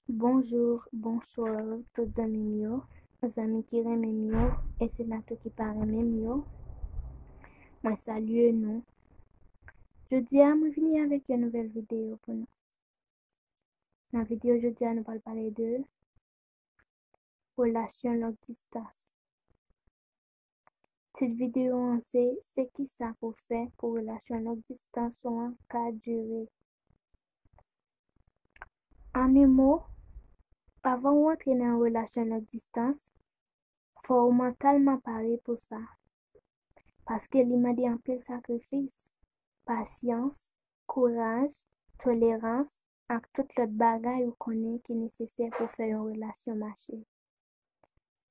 Bonjour, toutes amis yo, amis qui remen yo, et c'est là tout qui paraît même yo. Moi salue nous. Je dis à moi venir avec une nouvelle vidéo pour nous. Dans la vidéo, je dis à nous parler de relation longue distance. Cette vidéo, c'est qui ça pour faire pour relation longue distance en cas durée. En un mot, avant d'entrer dans une relation longue distance, faut mentalement parler pour ça. Parce que il m'a dit un pile sacrifice, patience, courage, tolérance, et toute l'autre bagaille ou connaît qui est nécessaire pour faire une relation marcher.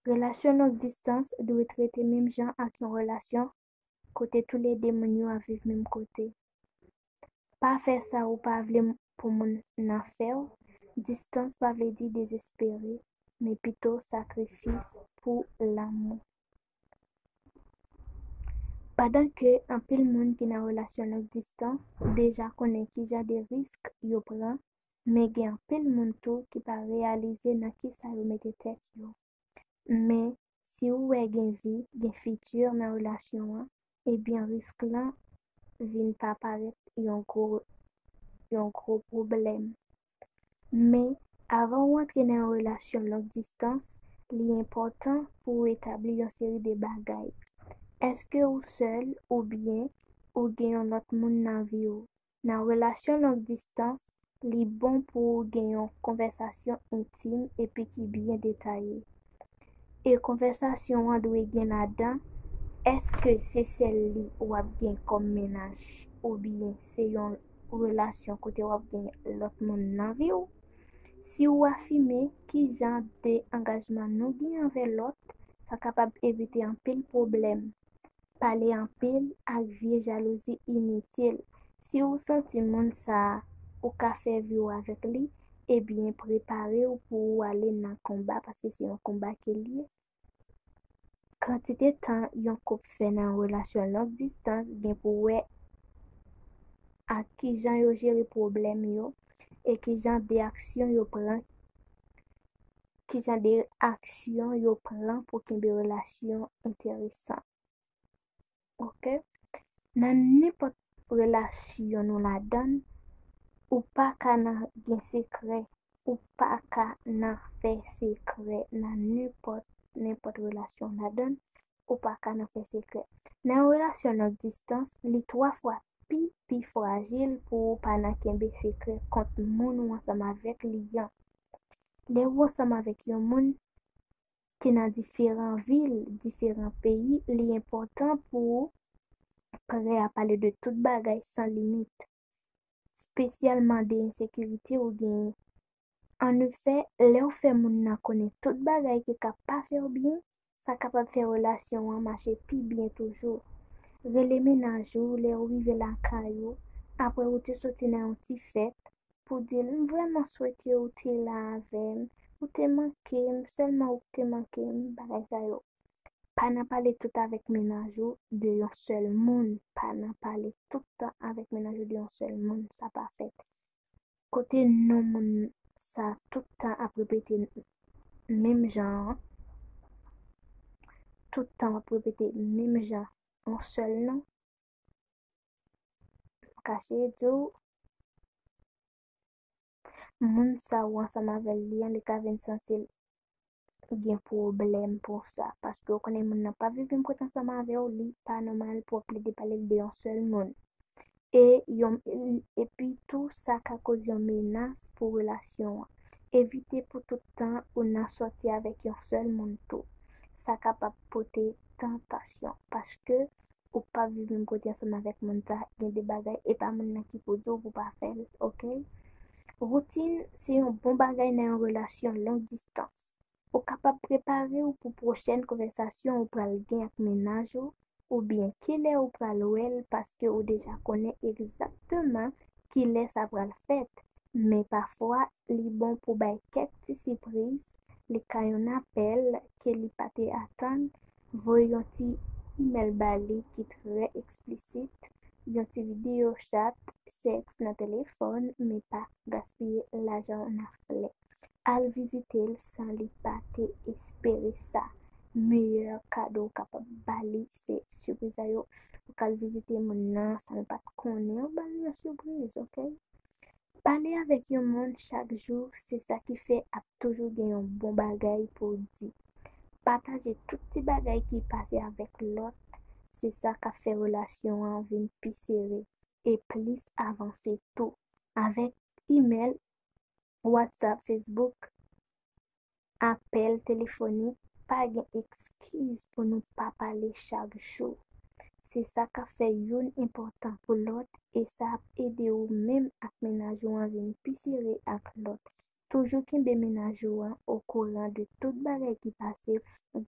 Relation longue distance doit traiter même gens avec une relation côté tous les démons à vivre même côté. Pas faire ça ou pas vle pour mon affaire, distance pas veut dire désespéré, mais plutôt sacrifice pour l'amour. Pendant que un pile monde qui nan relation longue distance déjà connaît qui ja des risques yo prend, mais gen un pile monde tout qui pas réaliser nan qui ça yo mette tête yo. Mais si ou gen vie, gen futur nan relation an, eh bien risque là vin pas paraître yon gros problème. Mais avant d'entrer dans une relation longue distance, li important pour établir une série de bagailles. Est-ce que ou seul ou bien ou gen yon lot moun nan vi ou? Nan relation longue distance, li bon pour gen yon conversation intime et puis qui bien détaillée. Et conversation an dwe gen là-dedans, est-ce que c'est celle li ou ap gen comme ménage ou bien c'est yon relation côté ou ap gen lot moun nan vi ou? Si ou affirme qui genre de engagement nou gen envers l'autre, ça capable éviter un pile problème. Parler en pile ak vie jalousie inutile. Si ou senti moun sa ou ka faire vivre avec lui, eh bien préparez ou pour aller dans combat parce que c'est un combat qui est lié. Quantité temps yon couple fait dans relation longue distance gen pour ouais à qui jan yo gérer problème yo et qui jan des actions yo prend pour qu'il y ait une relation intéressante. OK? Dans n'importe relation nous la donne, ou pas qu'à nan gen secret, ou pas qu'à nan fait secret dans n'importe relation la donne, ou pas qu'à nan fait secret. Dans une relation longue distance, li 3 fois pi fragile pour pas nan kembe secret contre moun ou ensemble avec li yan. Les ou ensemble avec yon moun qui dans différentes villes, différents pays, li important pour prêt à parler de toute bagaille sans limite, spécialement des insécurités ou gain. En effet, les ou fait moun nan connaît toute bagaille qui ka pas faire bien, ça capable faire relation en marcher pi bien toujours. Rele ménage ou les ou rive la caillou, après ou te sorti nan un petit fête pour dire vraiment souhaiter ou te la avec ou te manqué, seulement ou te manqué, bagay sa yo. Pas nan parler tout avec ménage ou de yon seul moun, pas nan parler tout temps avec ménage ou de yon seul moun, ça pas fait. Côté non moun, ça tout temps à répéter même genre, tout temps à répéter même genre, un seul nom, caché dou, moun sa ou ensemble avec li, li ka ven sentir gen problème pour ça parce que on connaît moun n'a pas vivre côté ensemble avec ou li pas normal pour plaider parler de un seul monde et puis tout ça ka cause une menace pour relation. Éviter pour tout temps ou n'a sortir avec un seul monde tout ça capable porter tentation parce que ou pas vivre même côté ensemble avec moun ta gen des bagages et pas moun qui pour dire pour pas faire. OK, routine c'est un bon bagage dans une relation longue distance. Ou capable préparer ou pour prochaine conversation ou pral gen ak ménage ou bien qui est ou pral ouel parce que ou déjà connaît exactement qui est ça pral fait. Mais parfois li bon pour bay quelques petites surprises, li ka yon appel que li pa te attendre, voyon ti email bali qui très explicite, yon ti vidéo chat seks nan telefon, me pa gaspye l'ajan nan fle. Al vizite l san li pa te espere sa. Meilleur kado kapab bali se surprise yo. Ou kal vizite moun nan san pat konen, ou bali yon surprise, ok? Pale avek yon moun chak jou, se sa ki fe ap toujou gen yon bon bagay pou di. Pataje tout ti bagay ki pase avek lot, se sa ka fe relasyon an vin pi sere e plis avanse tou. Avek email, WhatsApp, Facebook, apel telefonik, pa gen ekskiz pou nou pa pale chak jou. Se sa ka fe yon important pou lot, e sa ap ede ou menm ak menajou an vin pi sere ak lot. Toujou kinbe menajou an au courant de tout bagay ki pase,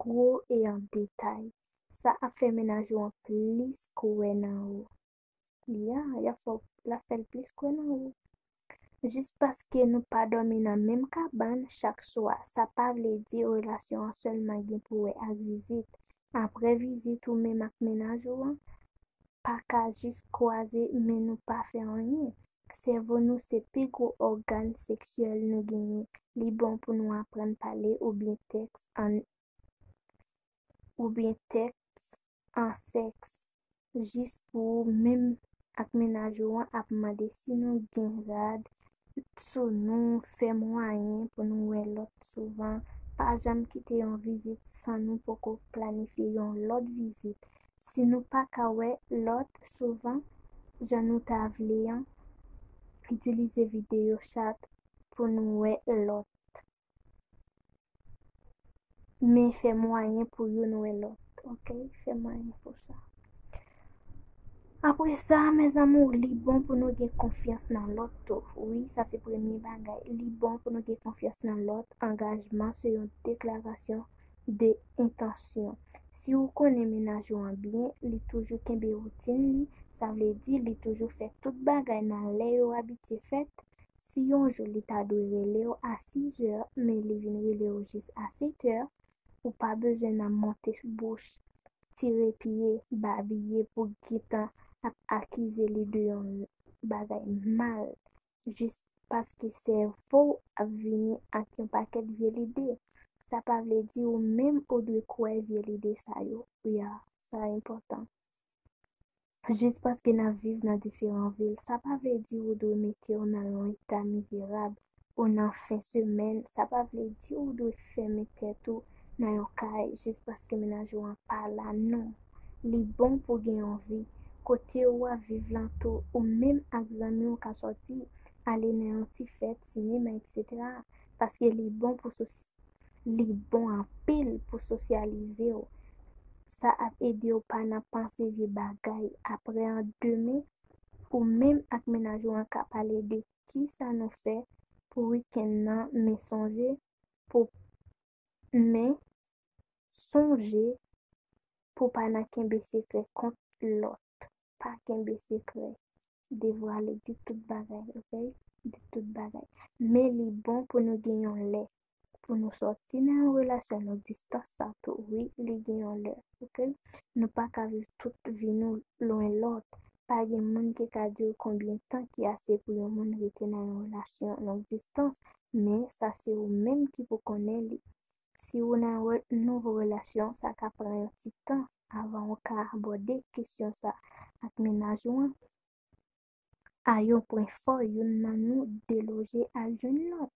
gros et en detay. Sa ap fe menajou an plis kouwen nan ou. Ya fò la fel plis kouwen nan ou. Jist paske nou pa dormi nan menm kaban chak swa, sa pa vle di relasyon an selman gen pou we ak vizit. Apre vizit ou menm ak menajou an, pa ka jist kwaze men nou pa fe anye. Servo nou se pi gros organ seksuel nou genye. Li bon pou nou apren pale ou bien en seks. Jist pou même ak menajou an ap mande si nou gen rad sou nou fe moyen pou nou we lot souvan. Pa jam kite yon vizit san nou poko planifiye yon lot vizit. Si nou pa ka we lot souvan, jan nou ta vle yan, utilize video chat pou nou we lot. Men fe moyen pou yon we lot, ok? Fe moyen pou sa. Apre sa, mes amour, li bon pou nou gen konfians nan lot tou. Oui, sa se premi bagay. Li bon pou nou gen konfians nan lot. Engagement se yon deklarasyon de intensyon. Si ou konen menajou an bien, li toujou kenbe routine li, sa vle di li toujou fet tout bagay nan le yo abitye fet. Si yon jou li ta dwe rele yo a 6 heures, men li vin rele yo jis a 7 heures, ou pa bezen nan monte bouche, tire piye, babye pou gitan ap akize li de yon bagay mal. Jis paske servo ap vini ak yon paket vie lide. Sa pa vle di ou menm ou dwe kwe vie lide sa yo. Ya, sa important. Jist paske nan viv nan diferent vil, sa pa vle di ou dwe mette ou nan yon etat mizerab ou nan fin semen. Sa pa vle di ou dwe feme tetou nan yon kay jist paske menajou an pa la, non. Li bon pou gen yon vi, kote ou a viv lantou, ou menm ak zami ou ka sorti, ale nan yon ti fèt, sinema, etc. Paske li bon an pil pou sosyalize ou. Sa ap ede ou pa nan panse vi bagay. Apre an deme, ou menm ak menajou an ka pale de ki sa nou fe pou weekend nan, men sonje pou pa nan kenbe sekre kont lot. Pa kenbe sekre. Devwale di tout bagay, ok? Di tout bagay. Men li bon pou nou genyon le. Pou nou sorti nan yon relasyon nou distans sa tou. Oui, li genyon le, ok? Nou pa ka viv tout vi nou loin lot. Pa gen moun ki ka di ou konbien tan ki ase pou yon moun rete nan yon relasyon nou distans. Men sa se ou menm ki pou konen li. Si ou nan nouvo relasyon, sa ka pran yon ti tan avan ou ka aborde kisyon sa ak menajou an. A yon point fort, yon nan nou deloje al joun lot.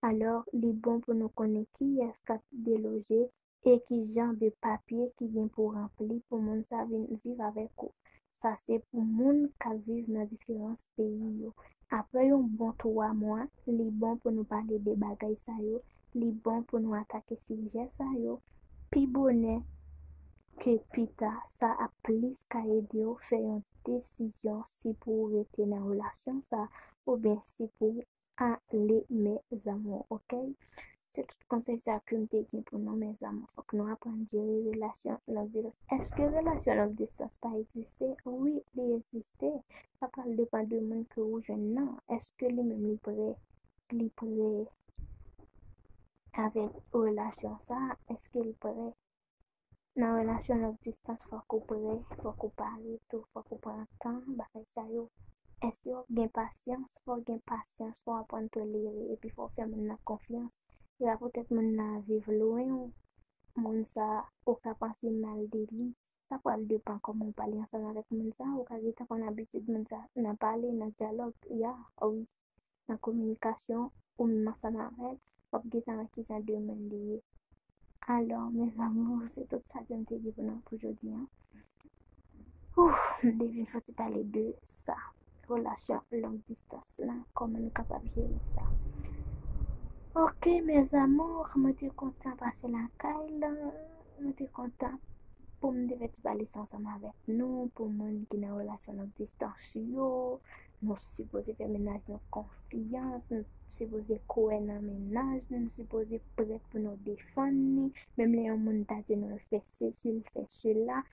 Alors, li bon pou nou konen ki eskat deloje e ki jan de papye ki gen pou rempli pou moun sa vin viv avek ou. Sa se pou moun ka viv nan diferans peyi yo. Apre yon bon 3 mwa, li bon pou nou pale de bagay sa yo. Li bon pou nou atake sije sa yo. Pi bonen ke pita, sa a plis ka ede yo fe yon desisyon si pou rete nan relasyon sa ou bien si pou ale mes amon, ok? Se tout konsey sa ke mte gen pou nou mes amon. Fok nou apren jere relasyon long distance. Eske relasyon long distance pa existe? Oui, li existe. Sa pral depan de moun ke ou jen nan. Eske li men li pre avek relasyon sa? Eske li pre? Nan relasyon long distance fok ou pre, fok ou pale tou, fok ou pran tan, bakay sa yo. est-ce que gen patience, faut gen patience, faut apprendre à tolérer et puis faut faire mon confiance. Il va peut-être mon vivre loin, mon ça, ou ka penser mal de lui. Ça peut dépendre comment on parle ensemble avec mon ça, ou ka dit qu'on a habitude mon ça, n'a parler, n'a dialogue, oui, dans communication, ou même ensemble avec, faut que avec qui ça demande lié. Alors, mes amours, c'est tout ça que je te dis pour aujourd'hui. Hein. Devine faut parler de ça. Relation longue distance là, comment nous capables de gérer ça. Ok, mes amours, je suis content de passer la caille. Je suis content pour me devait parler ensemble avec nous, pour nous qui ont une relation longue distance. Nous supposons faire ménage nos confiance, nous supposons courir dans ménage, nous supposons prêt pour nous défendre. Même les gens qui nous fait ceci, fait cela.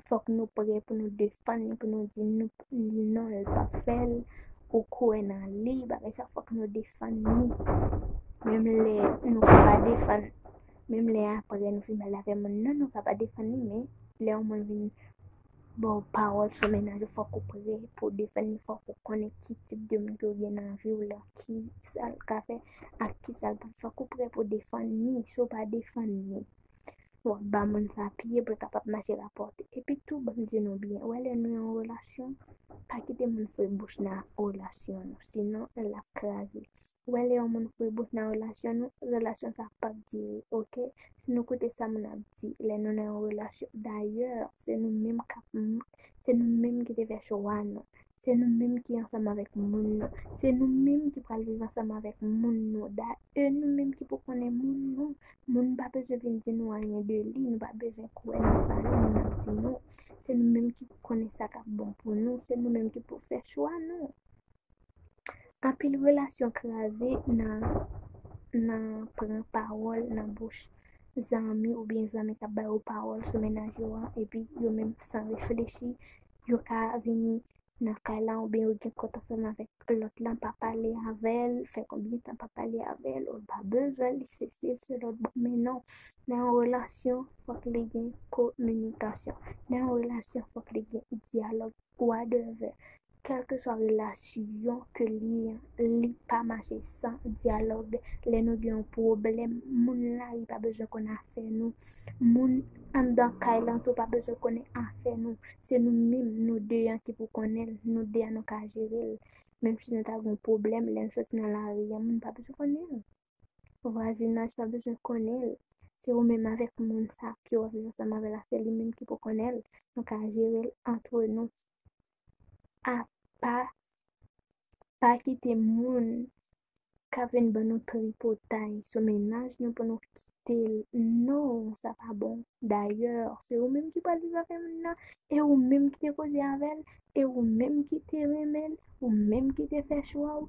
Faut que nous prêts pour nous défendre, pour nous dire non, elle pas fait, ou courir dans le lit, ça faut que nous défendre. Même les nous pas défendre, même les après nous filmer la même non, nous pas défendre, mais les hommes viennent bon parole sur ménage, faut qu'on prêt pour défendre, faut qu'on connaisse qui type de monde qui vient dans vie ou là, qui ça le fait, à qui ça faut qu'on prêt pour défendre, ni so pas défendre. Bah mon ça pied pour capable marcher la porte et puis tout bon Dieu nous bien ouais les nous en relation pas quitter mon feu bouche dans relation sinon elle a crasé ouais les mon feu bouche dans relation ça pas dire ok si nous côté ça mon a dit les nous en relation d'ailleurs c'est nous même qui devait choix non c'est nous-mêmes qui ensemble avec moun c'est nous-mêmes qui pral vivre ensemble avec moun d'ailleurs nous-mêmes qui pour connaître moun moun pas besoin de dire nous rien de lui nous pas besoin de courir dans ça nous dit non c'est nous-mêmes qui connaissons ça qui est bon pour nous c'est nous-mêmes qui pour faire choix non en pile relation crasée dans prend parole dans bouche zami ou bien zami qui ba ou parole sur ménage et puis yo même sans réfléchir yo ka venir dans kala ou bien ou gen konta avec l'autre là pas parler avec elle fait combien de temps pas parler avec elle ou pas besoin c'est l'autre mais non dans une relation faut que les gen communication dans une relation faut que les gen dialogue ou à deux quelle que soit relation que li pas marcher sans dialogue les nous gen problème moun là il pas besoin qu'on a fait nous moun en dans kailan tout pas besoin qu'on a fait nous c'est nous même nous deux qui pour connaître nous deux nous ka gérer même si nous avons un problème les choses dans la rue moun pas besoin connaître voisinage pas besoin connaître c'est ou même avec moun ça qui va vivre ensemble avec la c'est lui même qui pour connaître nous ka gérer entre nous à pas quitter moun ka ven ban nou tripotaille sur ménage nous pour nous quitter non ça pas bon d'ailleurs c'est ou même qui parle avec maintenant et ou même qui te cause avec et ou même qui te remel ou même qui te fait choix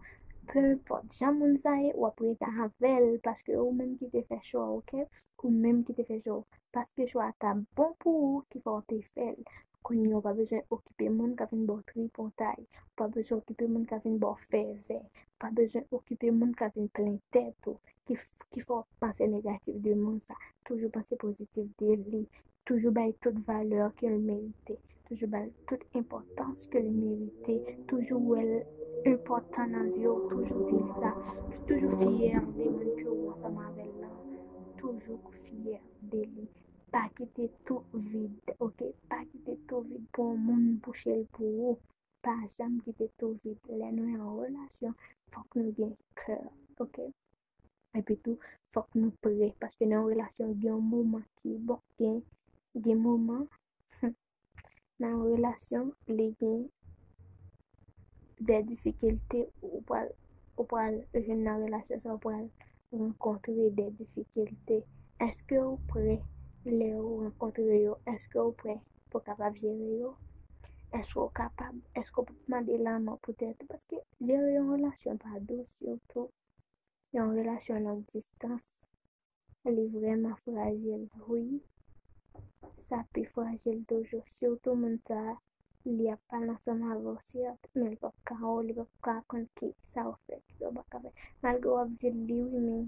peu importe jamais ça ou après avec parce que ou même qui te fait choix ok ou même qui te fait choix parce que choix ta bon pour qui faut te faire qu'on n'y a pas besoin occuper moun ka ven bon tripotaille pas besoin occuper moun ka ven bon faiser pas besoin d'occuper monde qui a une plein tête qui faut penser négatif de monde ça toujours penser positif de lui toujours bailler toute valeur qu'elle méritait toujours bailler toute importance qu'elle méritait toujours elle important dans yeux toujours dire ça toujours fier de monde que on ensemble avec là toujours fier de lui pas quitter tout vide ok pas quitter tout vide pour monde boucher pour pas jamais quitter tout vide les nous en relation faut que nous ayons cœur, ok? Et puis tout, faut que nous prions parce que dans une relation, il y a un moment qui est bon, il y a un moment, dans une relation, il y a des difficultés ou pas dans une relation, ça peut rencontrer des difficultés. Est-ce que vous prêt les rencontrer? Est-ce que vous prêt pour capable gérer? Est-ce que vous capable? Est-ce que vous pouvez demander la main peut-être? Parce que gérer une relation pas douce, surtout. Une relation à longue distance, elle est vraiment fragile, oui. Ça peut fragile toujours, surtout mon ça, il n'y a pas l'ensemble avancé, mais il va pas qui ça fait, malgré vous dire oui, mais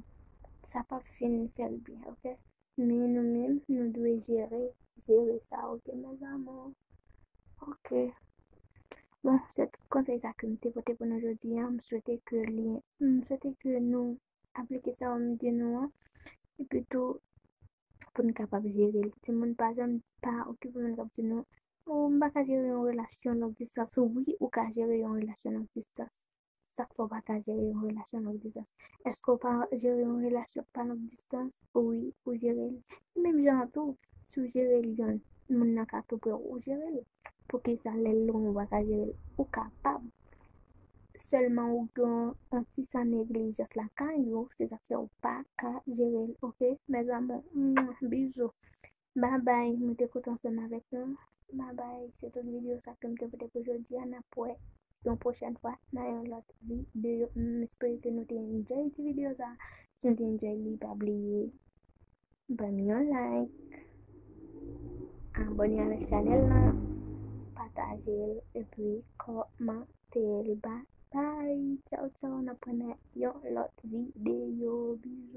ça pas fini faire bien, ok? Mais nous-mêmes, nous devons gérer ça, ok, mes amours, ok. Bon, c'est tout conseil ça que m'te porté pour nous aujourd'hui, souhaiter que nous appliquer ça on dit nous et plutôt pour nous capable de gérer. Si mon pas jamais pas occupé mon cap de nous, on va pas gérer une relation longue distance. Oui, ou qu'à gérer une relation longue distance. Ça faut pas qu'à gérer une relation longue distance. Est-ce qu'on peut gérer une relation pas longue distance? Oui, ou gérer. Même genre tout, si vous gérez le mon n'a qu'à tout pour gérer. Pour que ça les long, on va pas gérer. Ou capable. Seulement ou gen un ti sa négligence la kan yo, se affaire ou pas ka gérer, ok? Mes amours, bisous. Bye bye, nous t'écoutons ensemble avec nous. Bye bye, c'est toute vidéo ça que je te aujourd'hui. On a pour une prochaine fois dans une autre vidéo. J'espère que nous t'avons enjoyé cette vidéo ça. Si vous avez enjoyé, pas oublier, donner un like, abonner avec la chaîne, partager et puis commenter. Bye bye, ciao ciao, on apprend l'autre vidéo. Bisous.